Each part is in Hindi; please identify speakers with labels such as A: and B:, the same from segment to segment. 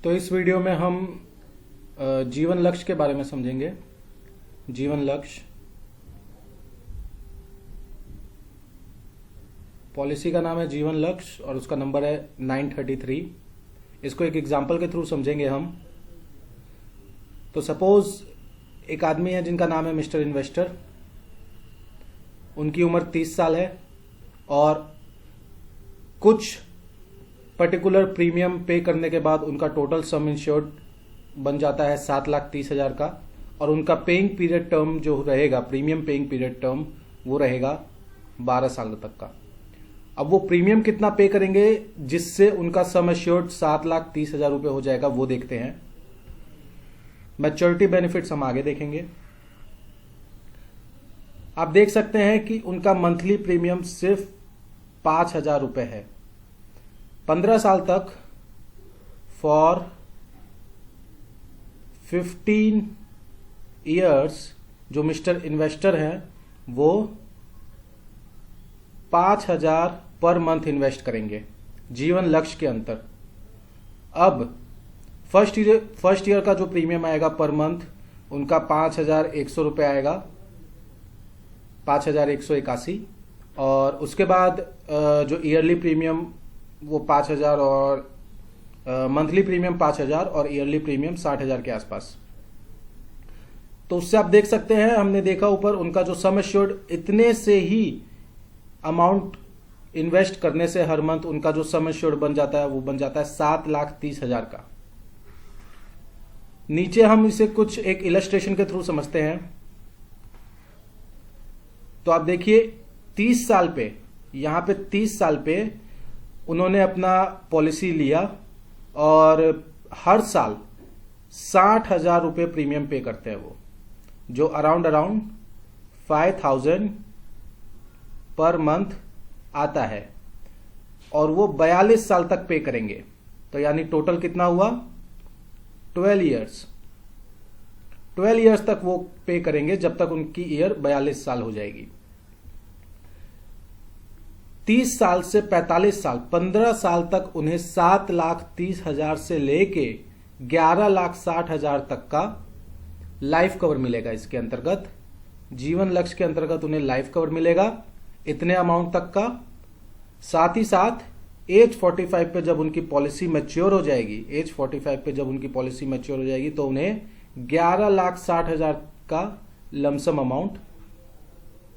A: तो इस वीडियो में हम जीवन लक्ष्य के बारे में समझेंगे। जीवन लक्ष्य पॉलिसी का नाम है जीवन लक्ष्य और उसका नंबर है 933। इसको एक एग्जांपल के थ्रू समझेंगे हम। तो सपोज एक आदमी है जिनका नाम है मिस्टर इन्वेस्टर। उनकी उम्र 30 साल है और कुछ पर्टिकुलर प्रीमियम पे करने के बाद उनका टोटल सम इंश्योर्ड बन जाता है 7,30,000 का, और उनका पेइंग पीरियड टर्म जो रहेगा, प्रीमियम पेइंग पीरियड टर्म, वो रहेगा 12 साल तक का। अब वो प्रीमियम कितना पे करेंगे जिससे उनका सम इंश्योर्ड 7,30,000 रुपये हो जाएगा, वो देखते हैं। मैच्योरिटी बेनिफिट्स हम आगे देखेंगे। आप देख सकते हैं कि उनका मंथली प्रीमियम सिर्फ 5,000 रुपये है। 15 साल तक फॉर 15 ईयर्स जो मिस्टर इन्वेस्टर हैं वो 5,000 पर मंथ इन्वेस्ट करेंगे जीवन लक्ष्य के अंतर। अब फर्स्ट ईयर का जो प्रीमियम आएगा पर मंथ उनका 5,100 रुपये आएगा, 5,181। और उसके बाद जो ईयरली प्रीमियम वो 5,000 और मंथली प्रीमियम 5,000 और ईयरली प्रीमियम 60,000 के आसपास। तो उससे आप देख सकते हैं, हमने देखा ऊपर उनका जो सम एश्योर्ड, इतने से ही अमाउंट इन्वेस्ट करने से हर मंथ उनका जो सम एश्योर्ड बन जाता है वो बन जाता है 7,30,000 का। नीचे हम इसे कुछ एक इलस्ट्रेशन के थ्रू समझते हैं। तो आप देखिए 30 साल पे, यहां पे 30 साल पे उन्होंने अपना पॉलिसी लिया और हर साल 60,000 रुपये प्रीमियम पे करते हैं वो, जो अराउंड 5,000 पर मंथ आता है, और वो 42 साल तक पे करेंगे। तो यानी टोटल कितना हुआ? 12 ईयर्स। 12 ईयर्स तक वो पे करेंगे जब तक उनकी ईयर 42 साल हो जाएगी। 30 साल से 45 साल, 15 साल तक उन्हें 7,30,000 से लेके 11,60,000 तक का लाइफ कवर मिलेगा। इसके अंतर्गत जीवन लक्ष्य के अंतर्गत उन्हें लाइफ कवर मिलेगा इतने अमाउंट तक का। साथ ही साथ एज 45 पे जब उनकी पॉलिसी मैच्योर हो जाएगी, एज 45 पे जब उनकी पॉलिसी मैच्योर हो जाएगी तो उन्हें 11,60,000 का लमसम अमाउंट,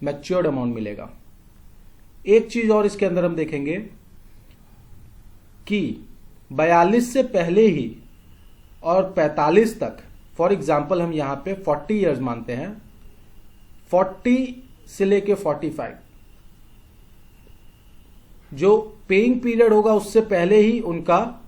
A: मैच्योर्ड अमाउंट मिलेगा। एक चीज और इसके अंदर हम देखेंगे कि 42 से पहले ही और 45 तक, फॉर एग्जाम्पल हम यहां पे 40 इयर्स मानते हैं, 40 से लेके 45 जो पेइंग पीरियड होगा उससे पहले ही उनका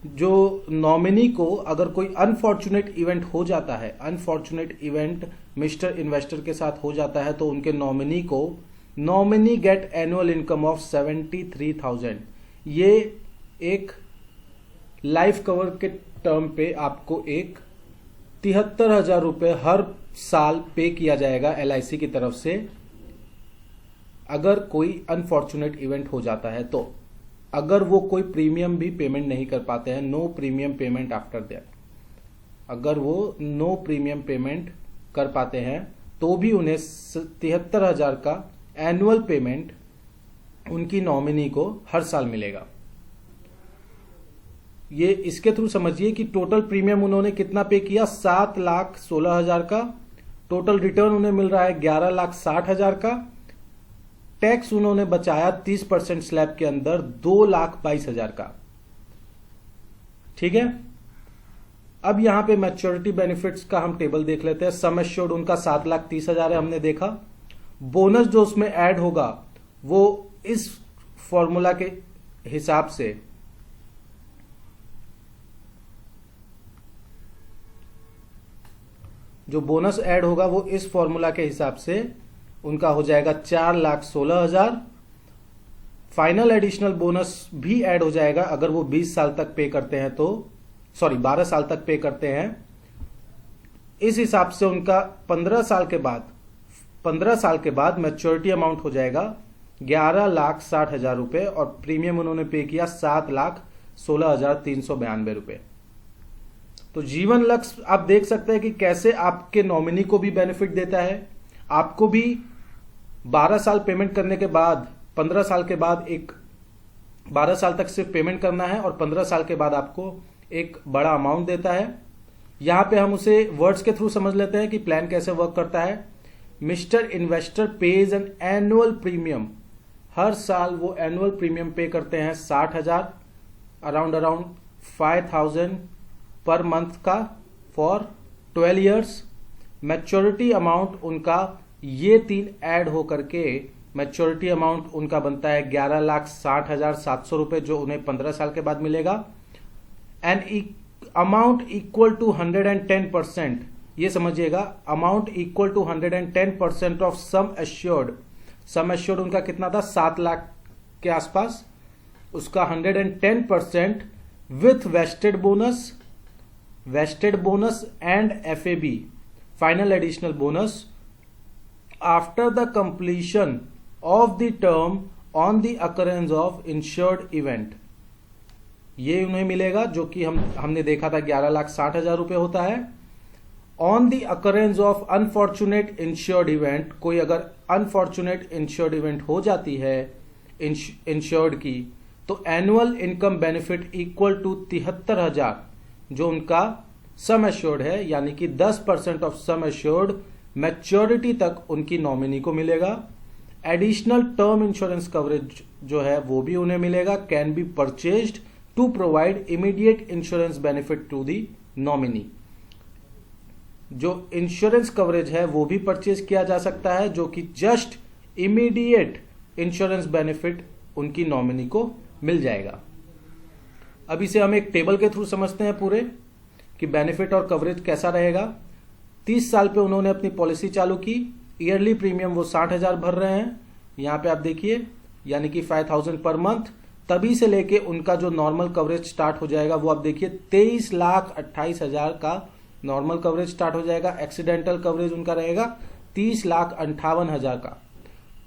A: जो नॉमिनी को अगर कोई अनफॉर्चुनेट इवेंट हो जाता है, अनफॉर्चुनेट इवेंट मिस्टर इन्वेस्टर के साथ हो जाता है, तो उनके नॉमिनी को nominee get annual income of 73,000। ये एक लाइफ कवर के टर्म पे आपको एक 73,000 रुपये हर साल पे किया जाएगा LIC की तरफ से अगर कोई अनफॉर्चुनेट इवेंट हो जाता है। तो अगर वो कोई प्रीमियम भी पेमेंट नहीं कर पाते हैं, no premium payment after that, अगर वो नो प्रीमियम पेमेंट कर पाते हैं तो भी उन्हें 73,000 का एनुअल पेमेंट उनकी नॉमिनी को हर साल मिलेगा। ये इसके थ्रू समझिए कि टोटल प्रीमियम उन्होंने कितना पे किया, 7,16,000 का। टोटल रिटर्न उन्हें मिल रहा है 11,60,000 का। टैक्स उन्होंने बचाया 30% स्लैब के अंदर 2,22,000 का। ठीक है। अब यहां पे मैच्योरिटी बेनिफिट्स का हम टेबल देख लेते हैं। सम एश्योर्ड उनका 7,30,000 है, हमने देखा। बोनस जो उसमें ऐड होगा वो इस फॉर्मूला के हिसाब से जो बोनस ऐड होगा वो इस फॉर्मूला के हिसाब से उनका हो जाएगा 4,16,000। फाइनल एडिशनल बोनस भी ऐड हो जाएगा अगर वो 20 साल तक पे करते हैं तो, 12 साल तक पे करते हैं। इस हिसाब से उनका 15 साल के बाद मैच्योरिटी अमाउंट हो जाएगा 11,60,000 रुपए और प्रीमियम उन्होंने पे किया 7,16,392 रुपए। तो जीवन लक्ष्य आप देख सकते हैं कि कैसे आपके नॉमिनी को भी बेनिफिट देता है, आपको भी 12 साल पेमेंट करने के बाद 15 साल के बाद 12 साल तक सिर्फ पेमेंट करना है और 15 साल के बाद आपको एक बड़ा अमाउंट देता है। यहां पे हम उसे वर्ड्स के थ्रू समझ लेते हैं कि प्लान कैसे वर्क करता है। Mister investor pays an annual premium, हर साल वो एनुअल प्रीमियम पे करते हैं 60,000 अराउंड 5,000 पर मंथ का फॉर 12 ईयर्स। मैच्योरिटी अमाउंट उनका ये 3 ऐड होकर के मैच्योरिटी अमाउंट उनका बनता है 11,60,700 रुपए, जो उन्हें 15 साल के बाद मिलेगा। एंड अमाउंट इक्वल टू 110%, ये समझिएगा, amount equal to 110% of sum assured. Sum assured उनका कितना था, 7 लाख के आसपास, उसका 110% with vested bonus and FAB, final additional bonus, after the completion of the term on the occurrence of insured event. ये उन्हें मिलेगा, जो कि हमने देखा था 11,60,000 रुपए होता है। On the occurrence of unfortunate insured event, कोई अगर अनफॉर्चुनेट इंश्योर्ड इवेंट हो जाती है इंश्योर्ड की, तो annual income benefit equal to 73,000, जो उनका सम एश्योर्ड है, यानी कि 10% ऑफ सम एश्योर्ड मैच्योरिटी तक उनकी नॉमिनी को मिलेगा। एडिशनल टर्म इंश्योरेंस कवरेज जो है वो भी उन्हें मिलेगा, can be purchased to provide immediate insurance benefit to the nominee. जो इंश्योरेंस कवरेज है वो भी परचेज किया जा सकता है, जो कि जस्ट इमीडिएट इंश्योरेंस बेनिफिट उनकी नॉमिनी को मिल जाएगा। अब इसे हम एक टेबल के थ्रू समझते हैं पूरे कि बेनिफिट और कवरेज कैसा रहेगा। 30 साल पे उन्होंने अपनी पॉलिसी चालू की, ईयरली प्रीमियम वो 60,000 भर रहे हैं, यहां पे आप देखिए, यानी कि 5,000 पर मंथ। तभी से लेके उनका जो नॉर्मल कवरेज स्टार्ट हो जाएगा वो आप देखिए 23,28,000 का नॉर्मल कवरेज स्टार्ट हो जाएगा। एक्सीडेंटल कवरेज उनका रहेगा 30,58,000 का।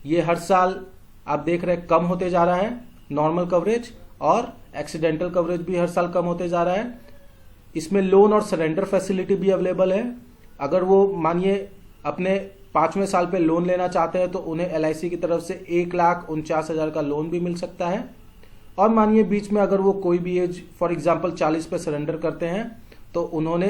A: ये हर साल आप देख रहे हैं कम होते जा रहा है नॉर्मल कवरेज, और एक्सीडेंटल कवरेज भी हर साल कम होते जा रहा है। इसमें लोन और सरेंडर फैसिलिटी भी अवेलेबल है। अगर वो मानिए अपने 5वें साल पे लोन लेना चाहते हैं तो उन्हें LIC की तरफ से 1,49,000 का लोन भी मिल सकता है। और मानिए बीच में अगर वो कोई भी एज फॉर एग्जांपल 40 पे सरेंडर करते हैं तो उन्होंने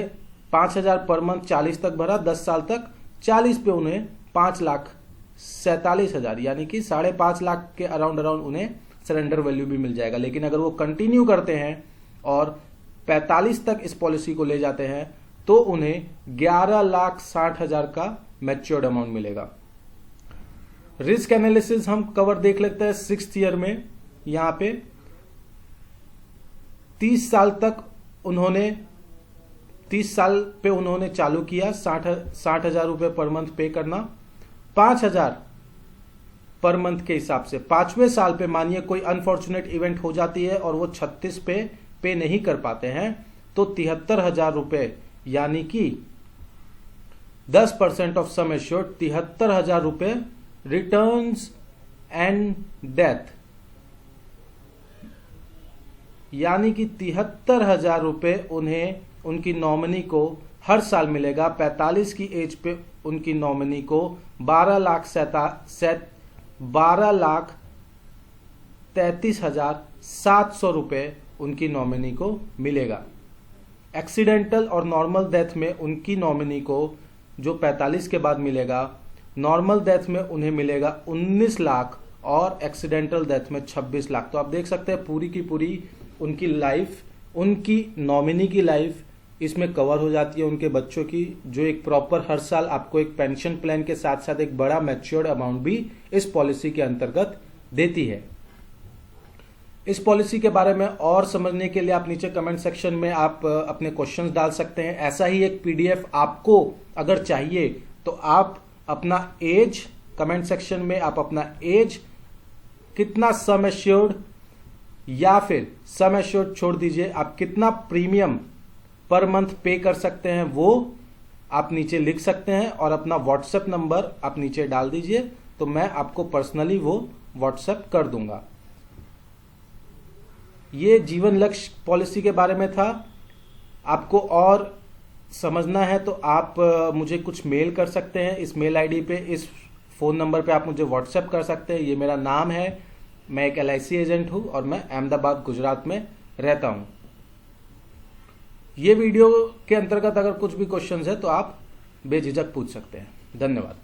A: 5,000 पर मंथ 40 तक भरा, 10 साल तक 40 पे उन्हें 5,47,000 यानी कि 5.5 लाख के अराउंड उन्हें सरेंडर वैल्यू भी मिल जाएगा। लेकिन अगर वो कंटिन्यू करते हैं और 45 तक इस पॉलिसी को ले जाते हैं तो उन्हें 11,60,000 का मैच्योर्ड अमाउंट मिलेगा। रिस्क एनालिसिस हम कवर देख लेते हैं 6th ईयर में। यहां पे 30 साल पे उन्होंने चालू किया 60,000 रुपए पर मंथ पे करना, 5,000 पर मंथ के हिसाब से। 5वें साल पे मानिए कोई अनफॉर्चुनेट इवेंट हो जाती है और वो 36 पे नहीं कर पाते हैं तो 73,000 रुपए यानी कि 10% ऑफ सम एश्योर्ड, 73,000 रुपए रिटर्न्स एंड डेथ, यानी कि 73,000 रुपए उन्हें उनकी नॉमिनी को हर साल मिलेगा। 45 की एज पे उनकी नॉमिनी को 12,33,700 रुपए उनकी नॉमिनी को मिलेगा। एक्सीडेंटल और नॉर्मल डेथ में उनकी नॉमिनी को जो 45 के बाद मिलेगा, नॉर्मल डेथ में उन्हें मिलेगा 19 लाख और एक्सीडेंटल डेथ में 26 लाख। तो आप देख सकते हैं पूरी की पूरी उनकी लाइफ, उनकी नॉमिनी की लाइफ इसमें कवर हो जाती है, उनके बच्चों की, जो एक प्रॉपर हर साल आपको एक पेंशन प्लान के साथ साथ एक बड़ा मैच्योर्ड अमाउंट भी इस पॉलिसी के अंतर्गत देती है। इस पॉलिसी के बारे में और समझने के लिए आप नीचे कमेंट सेक्शन में आप अपने क्वेश्चंस डाल सकते हैं। ऐसा ही एक PDF आपको अगर चाहिए तो आप अपना एज कमेंट सेक्शन में आप अपना एज, कितना सम एश्योर्ड या फिर सम एश्योर्ड छोड़ दीजिए, आप कितना प्रीमियम पर मंथ पे कर सकते हैं वो आप नीचे लिख सकते हैं और अपना व्हाट्सएप नंबर आप नीचे डाल दीजिए, तो मैं आपको पर्सनली वो व्हाट्सएप कर दूंगा। ये जीवन लक्ष्य पॉलिसी के बारे में था। आपको और समझना है तो आप मुझे कुछ मेल कर सकते हैं इस मेल आईडी पे, इस फ़ोन नंबर पे आप मुझे व्हाट्सएप कर सकते हैं। ये मेरा नाम है, मैं एक LIC एजेंट हूँ और मैं अहमदाबाद गुजरात में रहता हूँ। ये वीडियो के अंतर्गत अगर कुछ भी क्वेश्चंस है तो आप बेझिझक पूछ सकते हैं। धन्यवाद।